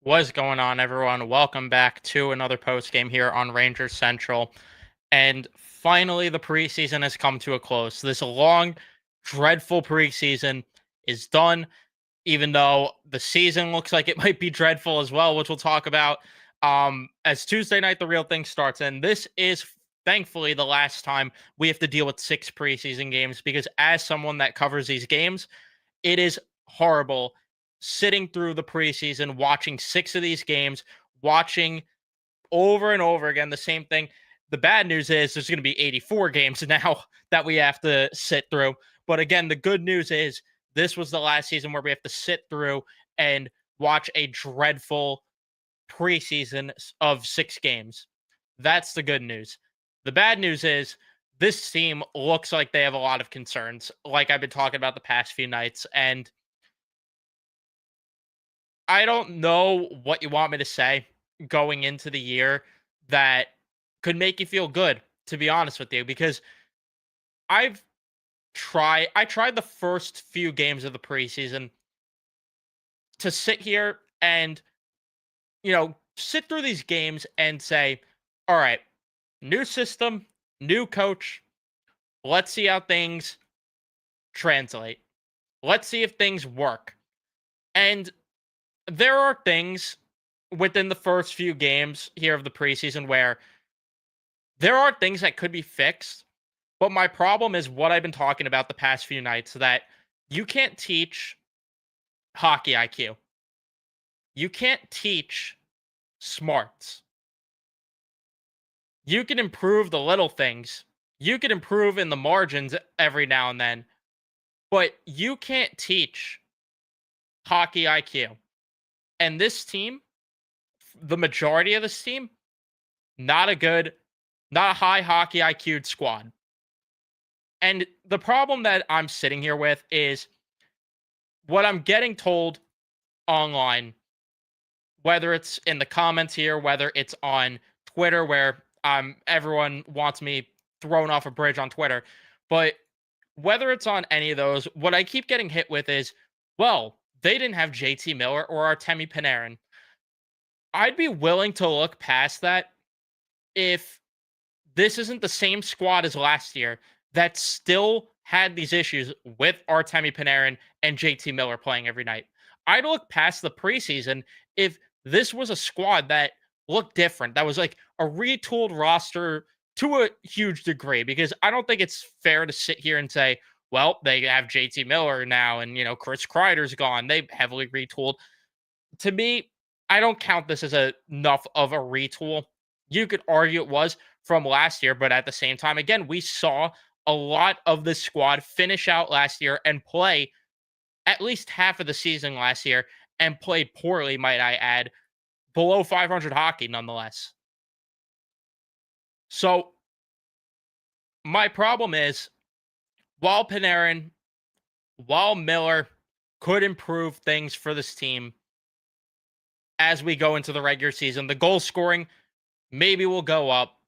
What's going on, everyone? Welcome back to another post game here on Rangers Central. And finally, the preseason has come to a close. This long, dreadful preseason is done, even though the season looks like it might be dreadful as well, which we'll talk about as Tuesday night, the real thing starts. And this is thankfully the last time we have to deal with 6 preseason games because, as someone that covers these games, it is horrible sitting through the preseason, watching 6 of these games, watching over and over again the same thing. The bad news is there's going to be 84 games now that we have to sit through. But again, the good news is this was the last season where we have to sit through and watch a dreadful preseason of 6 games. That's the good news. The bad news is this team looks like they have a lot of concerns, like I've been talking about the past few nights. And I don't know what you want me to say going into the year that could make you feel good, to be honest with you, because I've I tried the first few games of the preseason to sit here and, sit through these games and say, all right, new system, new coach. Let's see how things translate. Let's see if things work. And there are things within the first few games here of the preseason where there are things that could be fixed. But my problem is what I've been talking about the past few nights, that you can't teach hockey IQ. You can't teach smarts. You can improve the little things. You can improve in the margins every now and then, but you can't teach hockey IQ. And this team, the majority of this team, not a good, not a high hockey IQ'd squad. And the problem that I'm sitting here with is what I'm getting told online, whether it's in the comments here, whether it's on Twitter, where everyone wants me thrown off a bridge on Twitter. But whether it's on any of those, what I keep getting hit with is, well, they didn't have JT Miller or Artemi Panarin. I'd be willing to look past that if this isn't the same squad as last year that still had these issues with Artemi Panarin and JT Miller playing every night. I'd look past the preseason if this was a squad that looked different, that was like a retooled roster to a huge degree, because I don't think it's fair to sit here and say, well, they have JT Miller now and, Chris Kreider's gone. They've heavily retooled. To me, I don't count this as enough of a retool. You could argue it was from last year, but at the same time, again, we saw a lot of this squad finish out last year and play at least half of the season last year and played poorly, might I add, below 500 hockey nonetheless. So my problem is, while Panarin, while Miller could improve things for this team as we go into the regular season, the goal scoring maybe will go up.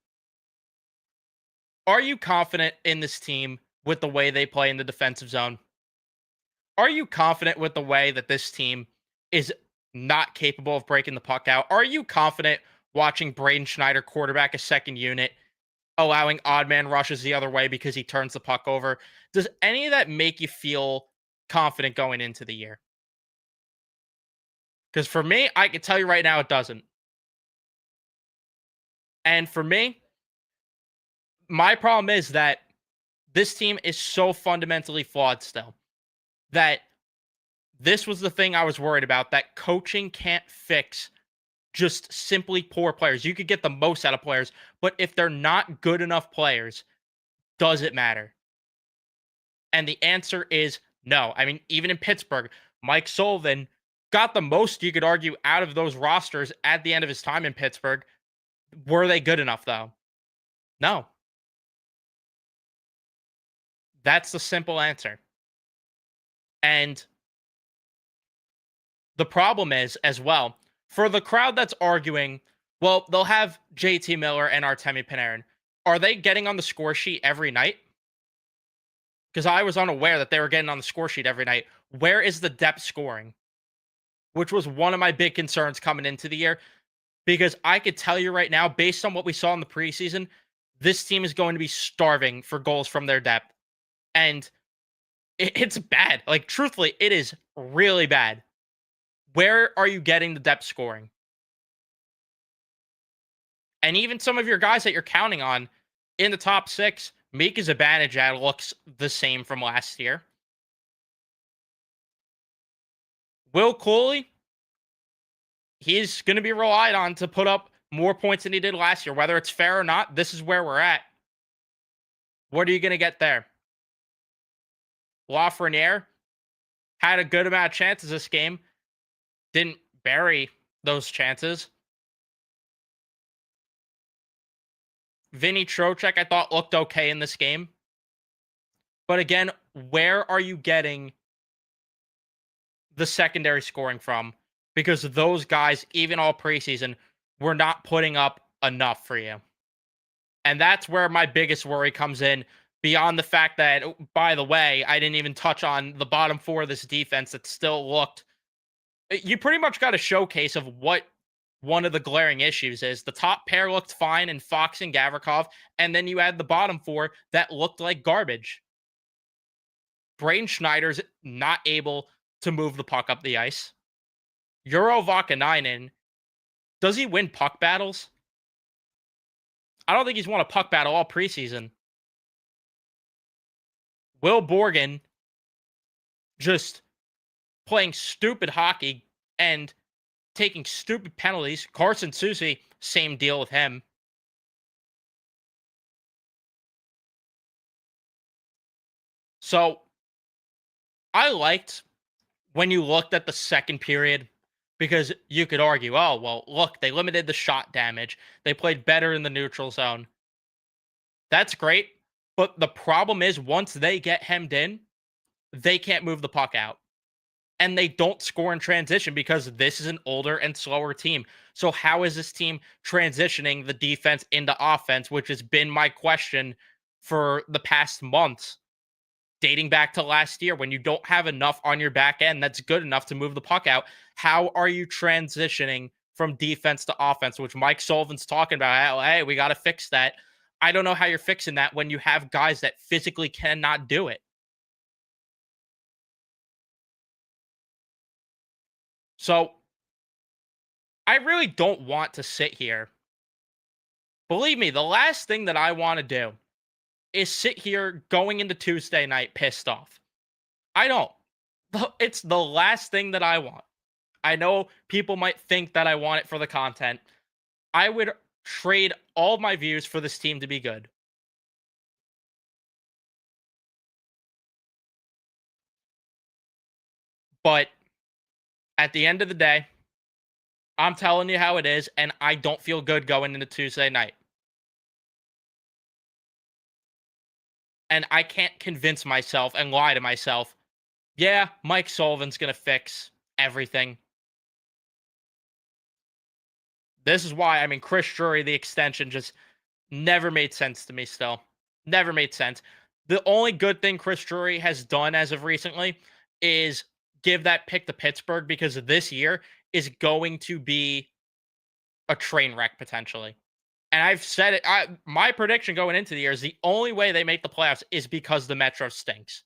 Are you confident in this team with the way they play in the defensive zone? Are you confident with the way that this team is not capable of breaking the puck out? Are you confident watching Braden Schneider quarterback a second unit, allowing odd man rushes the other way because he turns the puck over? Does any of that make you feel confident going into the year? Because for me, I can tell you right now, it doesn't. And for me, my problem is that this team is so fundamentally flawed still that this was the thing I was worried about, that coaching can't fix just simply poor players. You could get the most out of players, but if they're not good enough players, does it matter? And the answer is no. I mean, even in Pittsburgh, Mike Sullivan got the most, you could argue, out of those rosters at the end of his time in Pittsburgh. Were they good enough, though? No. That's the simple answer. And the problem is, as well, for the crowd that's arguing, well, they'll have JT Miller and Artemi Panarin. Are they getting on the score sheet every night? Because I was unaware that they were getting on the score sheet every night. Where is the depth scoring? which was one of my big concerns coming into the year. Because I could tell you right now, based on what we saw in the preseason, this team is going to be starving for goals from their depth. And it's bad. Like, truthfully, it is really bad. Where are you getting the depth scoring? And even some of your guys that you're counting on in the top six, Mika Zibanejad looks the same from last year. Will Cooley, he's going to be relied on to put up more points than he did last year. Whether it's fair or not, this is where we're at. What are you going to get there? Lafreniere had a good amount of chances this game. Didn't bury those chances. Vinny Trocheck, I thought, looked okay in this game. But again, where are you getting the secondary scoring from? Because those guys, even all preseason, were not putting up enough for you. And that's where my biggest worry comes in, beyond the fact that, by the way, I didn't even touch on the bottom four of this defense that still looked. You pretty much got a showcase of what one of the glaring issues is. The top pair looked fine in Fox and Gavrikov, and then you had the bottom four that looked like garbage. Braden Schneider's not able to move the puck up the ice. Euro Vakanainen, does he win puck battles? I don't think he's won a puck battle all preseason. Will Borgen just playing stupid hockey and taking stupid penalties. Carson Soucy, same deal with him. So I liked when you looked at the second period, because you could argue, oh, well, look, they limited the shot damage. They played better in the neutral zone. That's great. But the problem is, once they get hemmed in, they can't move the puck out. And they don't score in transition because this is an older and slower team. So how is this team transitioning the defense into offense, which has been my question for the past months, dating back to last year? When you don't have enough on your back end that's good enough to move the puck out, how are you transitioning from defense to offense, which Mike Sullivan's talking about? Hey, we got to fix that. I don't know how you're fixing that when you have guys that physically cannot do it. So I really don't want to sit here. Believe me, the last thing that I want to do is sit here going into Tuesday night pissed off. I don't. It's the last thing that I want. I know people might think that I want it for the content. I would trade all my views for this team to be good. But at the end of the day, I'm telling you how it is, and I don't feel good going into Tuesday night. And I can't convince myself and lie to myself, yeah, Mike Sullivan's going to fix everything. This is why, I mean, Chris Drury, the extension, just never made sense to me still. Never made sense. The only good thing Chris Drury has done as of recently is give that pick to Pittsburgh, because this year is going to be a train wreck potentially. And I've said it. My prediction going into the year is the only way they make the playoffs is because the Metro stinks.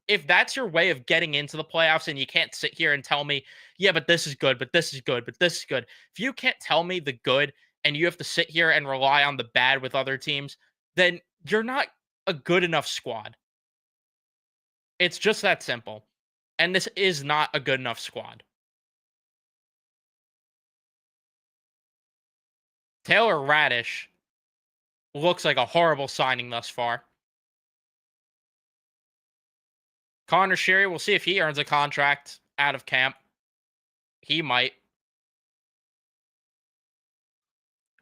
If that's your way of getting into the playoffs, and you can't sit here and tell me, yeah, but this is good, but this is good, but this is good. If you can't tell me the good and you have to sit here and rely on the bad with other teams, then you're not a good enough squad. It's just that simple. And this is not a good enough squad. Taylor Radish looks like a horrible signing thus far. Connor Sherry, we'll see if he earns a contract out of camp. He might.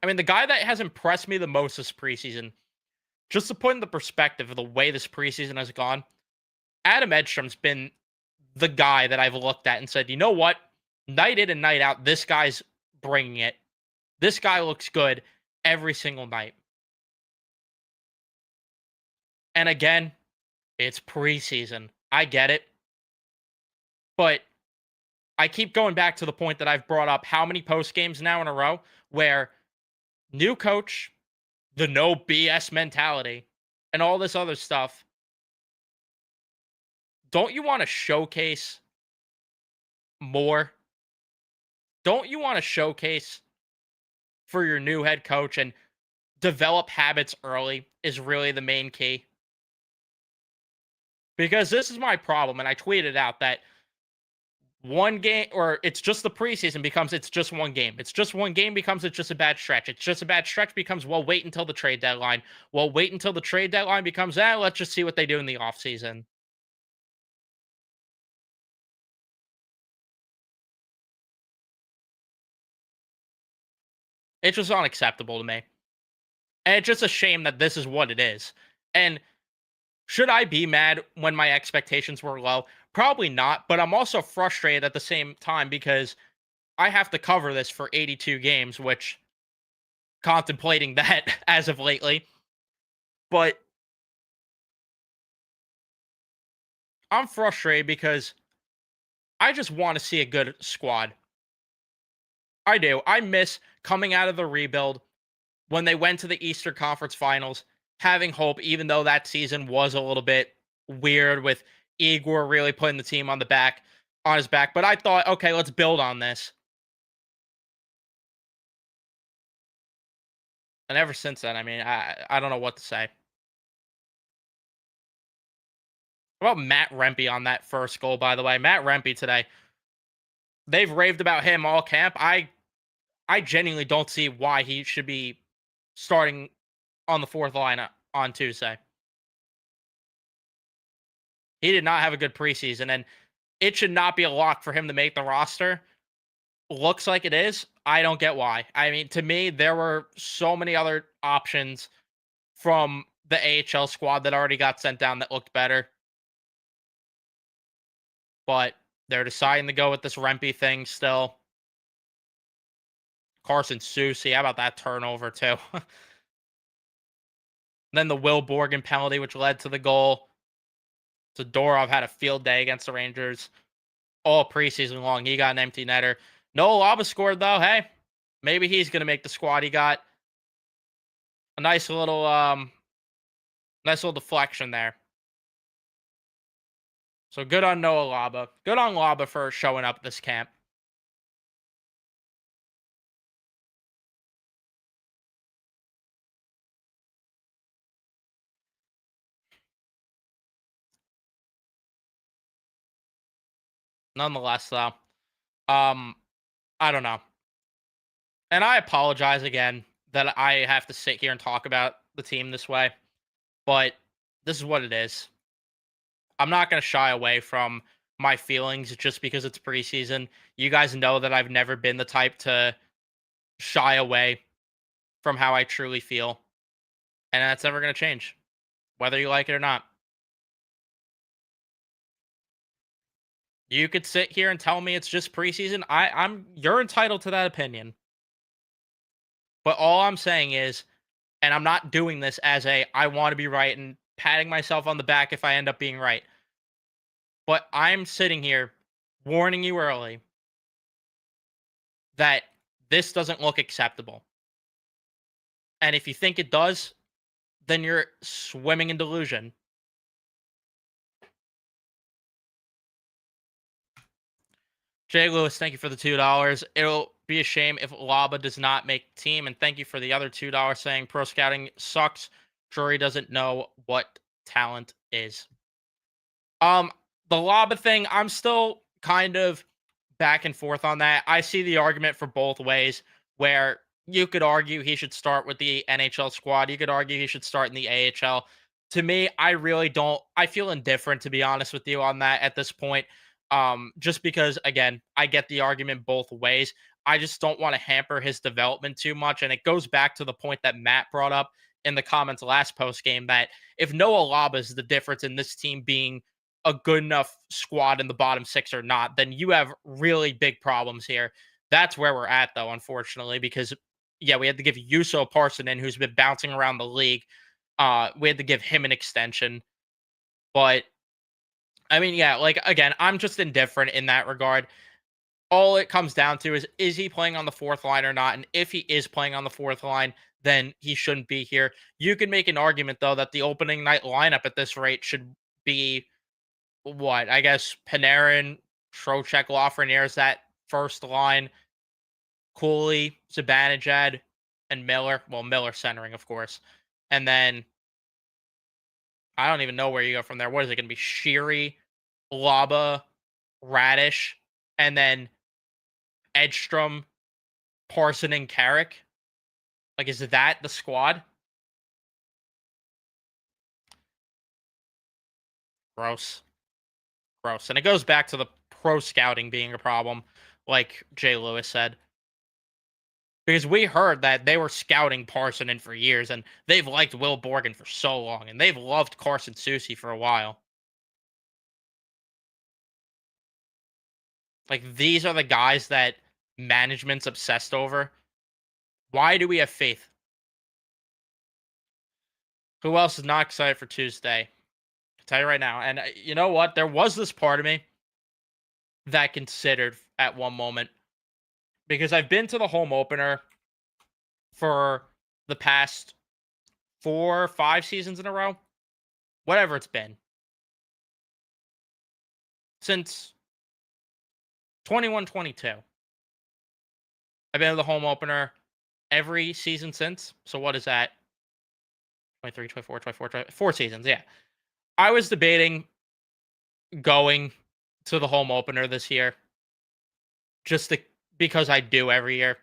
I mean, the guy that has impressed me the most this preseason, just to put into perspective of the way this preseason has gone, Adam Edstrom's been the guy that I've looked at and said, you know what? Night in and night out, this guy's bringing it. This guy looks good every single night. And again, it's preseason. I get it. But I keep going back to the point that I've brought up how many post games now in a row where new coach, the no BS mentality, and all this other stuff. Don't you want to showcase more? Don't you want to showcase for your new head coach and develop habits early is really the main key? Because this is my problem, and I tweeted out that one game, or it's just the preseason becomes it's just one game. It's just one game becomes it's just a bad stretch. It's just a bad stretch becomes, well, wait until the trade deadline. Well, wait until the trade deadline becomes, let's just see what they do in the offseason. It's just unacceptable to me. And it's just a shame that this is what it is. And should I be mad when my expectations were low? Probably not, but I'm also frustrated at the same time because I have to cover this for 82 games, which contemplating that as of lately. But I'm frustrated because I just want to see a good squad. I do. I miss coming out of the rebuild when they went to the Eastern Conference Finals, having hope, even though that season was a little bit weird with Igor really putting the team on his back. But I thought, okay, let's build on this. And ever since then, I mean, I don't know what to say. What about Matt Rempe on that first goal, by the way? Matt Rempe today, they've raved about him all camp. I genuinely don't see why he should be starting on the fourth line on Tuesday. He did not have a good preseason, and it should not be a lock for him to make the roster. Looks like it is. I don't get why. I mean, to me, there were so many other options from the AHL squad that already got sent down that looked better. But they're deciding to go with this Rempe thing still. Carson Soucy, how about that turnover too? Then the Will Borgen penalty, which led to the goal. Zadorov had a field day against the Rangers all preseason long. He got an empty netter. Noah Laba scored though. Hey, maybe he's gonna make the squad. He got a nice little deflection there. So good on Noah Laba. Good on Laba for showing up this camp. Nonetheless, though, um, I don't know. And I apologize again that I have to sit here and talk about the team this way, but this is what it is. I'm not going to shy away from my feelings just because it's preseason. You guys know that I've never been the type to shy away from how I truly feel, and that's never going to change, whether you like it or not. You could sit here and tell me it's just preseason. You're entitled to that opinion. But all I'm saying is, and I'm not doing this as a I want to be right and patting myself on the back if I end up being right. But I'm sitting here warning you early that this doesn't look acceptable. And if you think it does, then you're swimming in delusion. Jay Lewis, thank you for the $2. It'll be a shame if Laba does not make team. And thank you for the other $2 saying pro scouting sucks. Drury doesn't know what talent is. The Laba thing, I'm still kind of back and forth on that. I see the argument for both ways where you could argue he should start with the NHL squad. You could argue he should start in the AHL. To me, I really don't. I feel indifferent, to be honest with you, on that at this point. Just because, again, I get the argument both ways. I just don't want to hamper his development too much. And it goes back to the point that Matt brought up in the comments last post game that if Noah Laba is the difference in this team being a good enough squad in the bottom six or not, then you have really big problems here. That's where we're at, though, unfortunately, because yeah, we had to give Yuso Parsonen, who's been bouncing around the league. We had to give him an extension. But I mean, yeah, like again, I'm just indifferent in that regard. all it comes down to is he playing on the fourth line or not? And if he is playing on the fourth line, then he shouldn't be here. You can make an argument though that the opening night lineup at this rate should be what? I guess Panarin, Trocheck, Lafreniere's that first line, Cooley, Zibanejad, and Miller. Well, Miller centering, of course. And then I don't even know where you go from there. What is it going to be? Sheary, Laba, Radish, and then Edstrom, Parson, and Carrick. Like, is that the squad? Gross. Gross. And it goes back to the pro scouting being a problem, like Jay Lewis said. Because we heard that they were scouting Parsonen for years, and they've liked Will Borgen for so long, and they've loved Carson Soucy for a while. Like, these are the guys that management's obsessed over. Why do we have faith? Who else is not excited for Tuesday? I'll tell you right now. And you know what? There was this part of me that considered at one moment, because I've been to the home opener for the past 4 or 5 seasons in a row, whatever it's been, since 21-22. I've been to the home opener every season since. So what is that? 23, 24, 24, 4 seasons. Yeah. I was debating going to the home opener this year just because I do every year.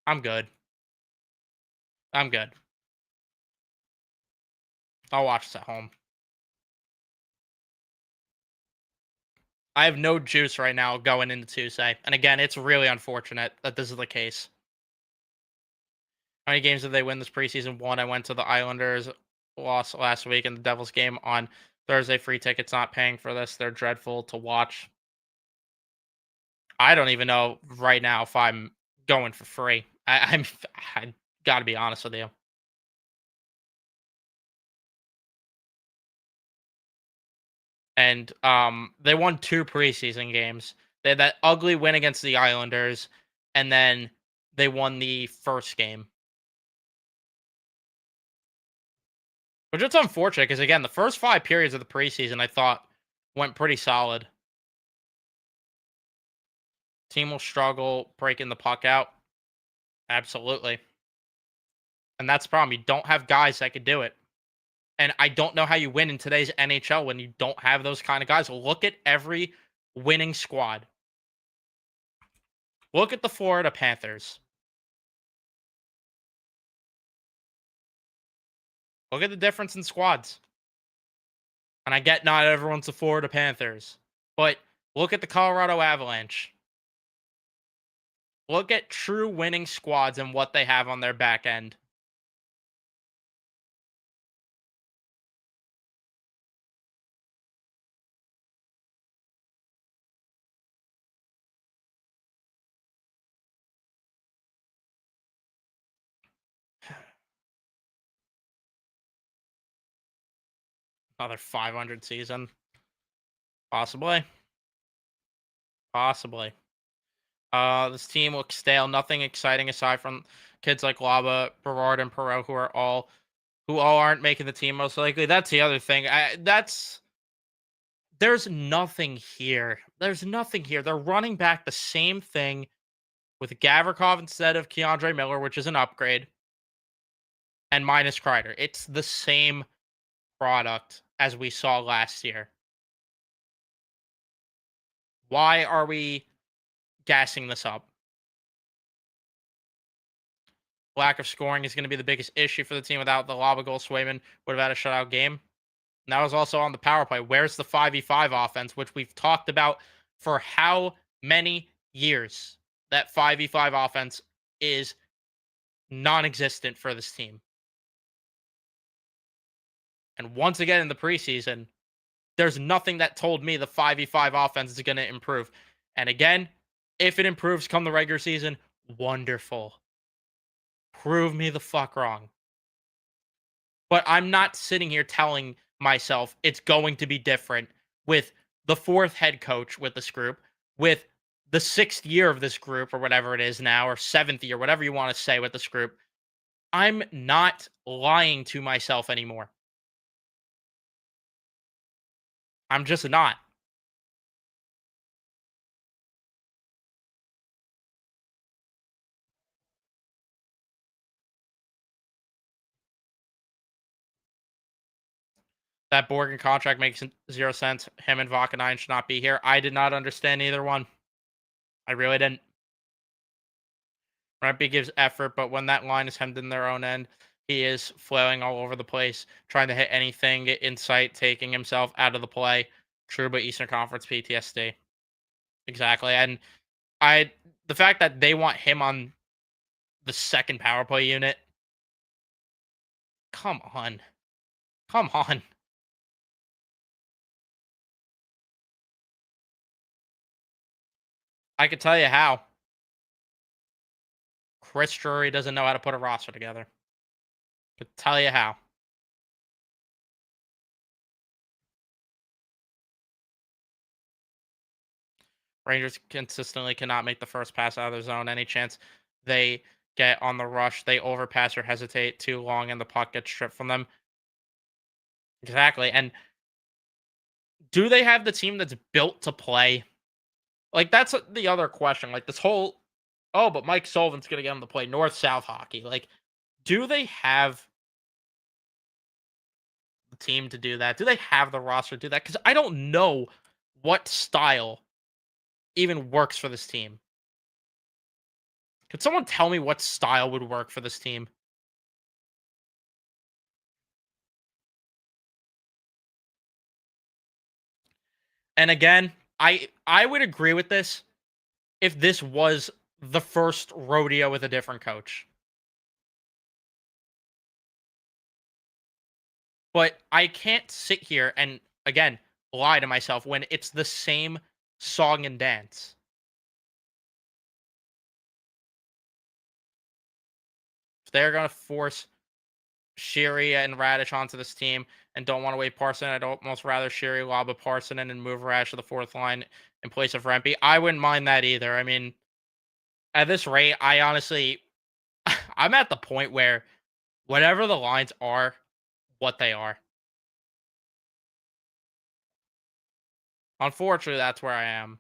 I'm good. I'm good. I'll watch this at home. I have no juice right now going into Tuesday. And again, it's really unfortunate that this is the case. How many games did they win this preseason? 1. I went to the Islanders loss last week and the Devils game on Thursday. Free tickets, not paying for this. They're dreadful to watch. I don't even know right now if I'm going for free. I got to be honest with you. And they won 2 preseason games. They had that ugly win against the Islanders, and then they won the first game. Which it's unfortunate because, again, the first 5 periods of the preseason I thought went pretty solid. Team will struggle breaking the puck out. Absolutely. And that's the problem. You don't have guys that could do it. And I don't know how you win in today's NHL when you don't have those kind of guys. Look at every winning squad. Look at the Florida Panthers. Look at the difference in squads. And I get not everyone's the Florida Panthers. But look at the Colorado Avalanche. Look at true winning squads and what they have on their back end. Another 500 season. Possibly. Possibly. This team looks stale. Nothing exciting aside from kids like Laba, Berard, and Perot, who all aren't making the team most likely. That's the other thing. There's nothing here. There's nothing here. They're running back the same thing with Gavrikov instead of Keandre Miller, which is an upgrade, and minus Kreider. It's the same product as we saw last year. Why are we gassing this up? Lack of scoring is going to be the biggest issue for the team. Without the Laba goal, Swayman would have had a shutout game. And that was also on the power play. Where's the 5v5 offense, which we've talked about for how many years? That 5v5 offense is non-existent for this team. And once again in the preseason, there's nothing that told me the 5v5 offense is going to improve. And again, if it improves come the regular season, wonderful. Prove me the fuck wrong. But I'm not sitting here telling myself it's going to be different with the 4th head coach with this group, with the 6th year of this group or whatever it is now, or 7th year, whatever you want to say with this group. I'm not lying to myself anymore. I'm just not. That Borgen contract makes zero sense. Him and Vakanine should not be here. I did not understand either one. I really didn't. Rempe gives effort, but when that line is hemmed in their own end, he is flailing all over the place, trying to hit anything in sight, taking himself out of the play. True, but Eastern Conference PTSD. Exactly. And I the fact that they want him on the second power play unit, come on. Come on. I could tell you how. Chris Drury doesn't know how to put a roster together. Could tell you how. Rangers consistently cannot make the first pass out of their zone. Any chance they get on the rush, they overpass or hesitate too long, and the puck gets stripped from them. Exactly. And do they have the team that's built to play? Like, that's the other question. Like, this whole, oh, but Mike Sullivan's going to get them to play North South hockey. Like, do they have the team to do that? Do they have the roster to do that? Because I don't know what style even works for this team. Could someone tell me what style would work for this team? And again, I would agree with this if this was the first rodeo with a different coach. But I can't sit here and again lie to myself when it's the same song and dance. If they're gonna force Shiri and Radish onto this team and don't want to wait Parson, I'd almost rather Shiri lob a Parson and move Radish to the fourth line in place of Rempe. I wouldn't mind that either. I mean, at this rate, I honestly, I'm at the point where whatever the lines are, what they are. Unfortunately, that's where I am.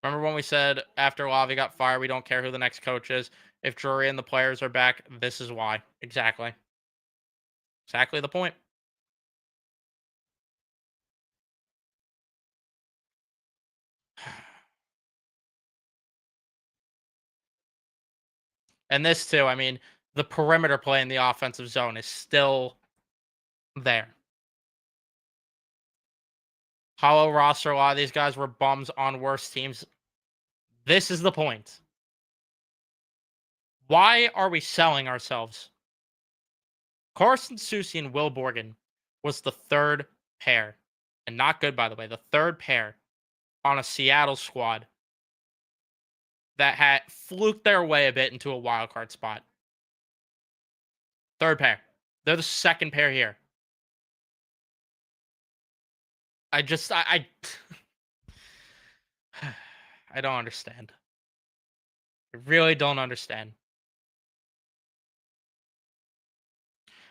Remember when we said after Lavi got fired, we don't care who the next coach is? If Drury and the players are back, this is why. Exactly. Exactly the point. And this too, I mean, the perimeter play in the offensive zone is still there. Hollow roster, a lot of these guys were bums on worse teams. This is the point. Why are we selling ourselves? Carson Soucy and Will Borgen was the third pair, and not good, by the way, the third pair on a Seattle squad that had fluked their way a bit into a wild card spot. Third pair. They're the second pair here. I I don't understand. I really don't understand.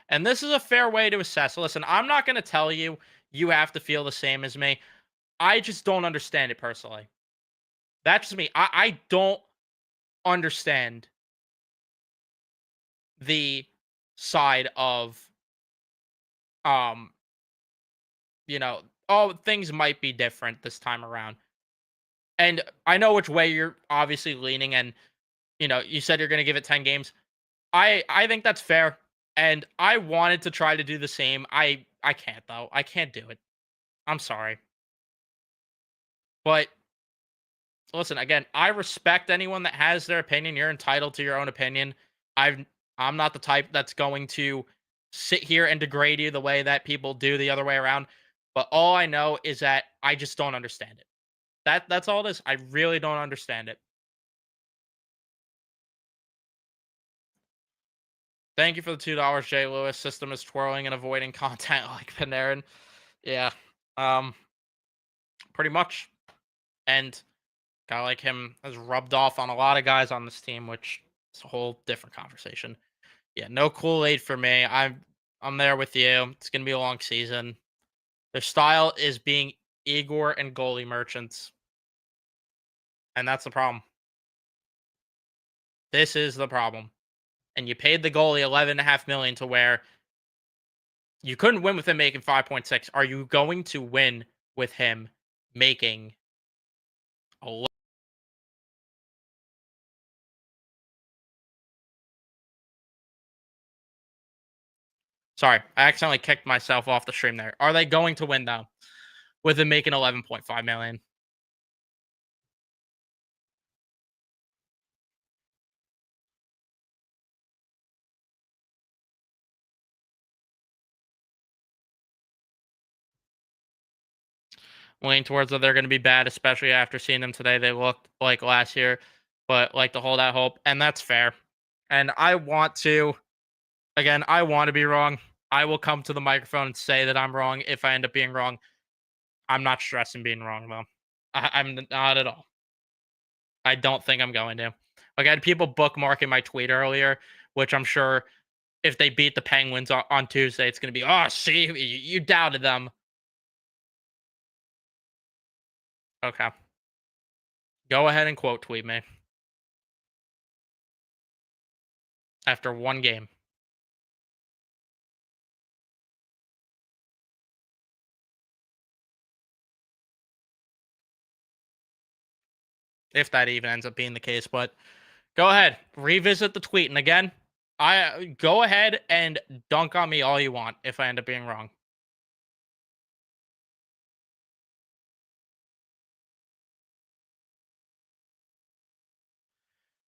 And this is a fair way to assess. Listen, I'm not going to tell you you have to feel the same as me. I just don't understand it personally. That's just me. I don't understand the side of um oh, things might be different this time around. And I know which way you're obviously leaning, and you said you're going to give it 10 games. I think that's fair, and I wanted to try to do the same. I can't though. I can't do it. I'm sorry. But listen, again, I respect anyone that has their opinion. You're entitled to your own opinion. I'm not the type that's going to sit here and degrade you the way that people do the other way around. But all I know is that I just don't understand it. That's all it is. I really don't understand it. Thank you for the $2, Jay Lewis. System is twirling and avoiding content like Panarin. Yeah. Um, pretty much. And guy like him has rubbed off on a lot of guys on this team, which is a whole different conversation. Yeah, no Kool-Aid for me. I'm there with you. It's gonna be a long season. Their style is being Igor and goalie merchants, and that's the problem. This is the problem. And you paid the goalie 11.5 million to where you couldn't win with him making 5.6. Are you going to win with him making a Sorry, I accidentally kicked myself off the stream there. Are they going to win though with him making 11.5 million? Leaning towards that they're going to be bad, especially after seeing them today. They looked like last year, but like to hold out hope, and that's fair. And I want to, again, I want to be wrong. I will come to the microphone and say that I'm wrong if I end up being wrong. I'm not stressing being wrong though. I'm not at all. I don't think I'm going to. Like I had people bookmarking my tweet earlier, which I'm sure if they beat the Penguins on Tuesday, it's going to be, oh, see, you doubted them. Okay. Go ahead and quote tweet me after one game. If that even ends up being the case, but go ahead, revisit the tweet. And again, I go ahead and dunk on me all you want if I end up being wrong.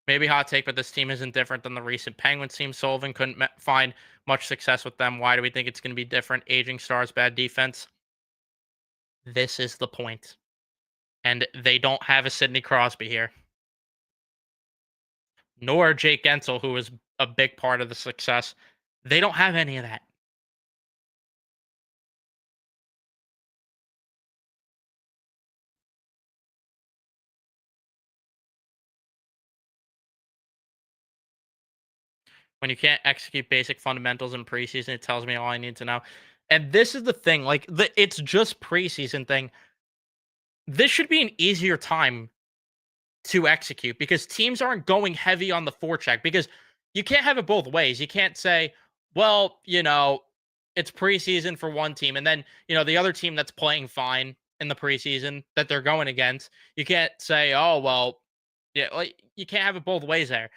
Maybe hot take, but this team isn't different than the recent Penguins team. Sullivan couldn't find much success with them. Why do we think it's going to be different? Aging stars, bad defense. This is the point. And they don't have a Sidney Crosby here, nor Jake Gensel, who was a big part of the success. They don't have any of that. When you can't execute basic fundamentals in preseason, it tells me all I need to know. And this is the thing, like it's just preseason thing. This should be an easier time to execute because teams aren't going heavy on the forecheck because you can't have it both ways. You can't say, well, it's preseason for one team and then, the other team that's playing fine in the preseason that they're going against, you can't say, oh, well, yeah, like you can't have it both ways there.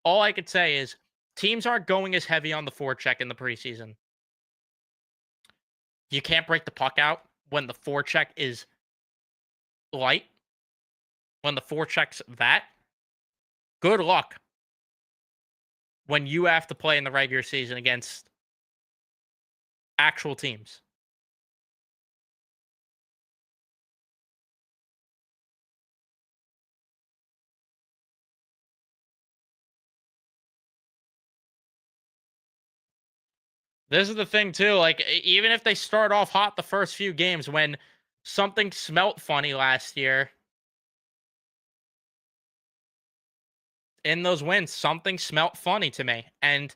All I could say is teams aren't going as heavy on the forecheck in the preseason. You can't break the puck out when the forecheck is light. When the forecheck's that, good luck when you have to play in the regular season against actual teams. This is the thing too, like even if they start off hot the first few games when something smelt funny last year in those wins, something smelt funny to me. And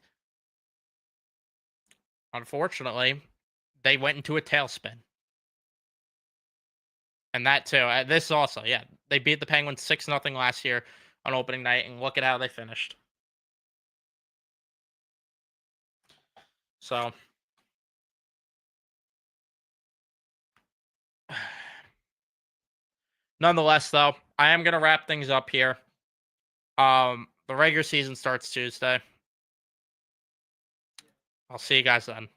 unfortunately, they went into a tailspin. And that too. This also, yeah, they beat the Penguins 6-0 last year on opening night, and look at how they finished. So, nonetheless, though, I am gonna wrap things up here. The regular season starts Tuesday. I'll see you guys then.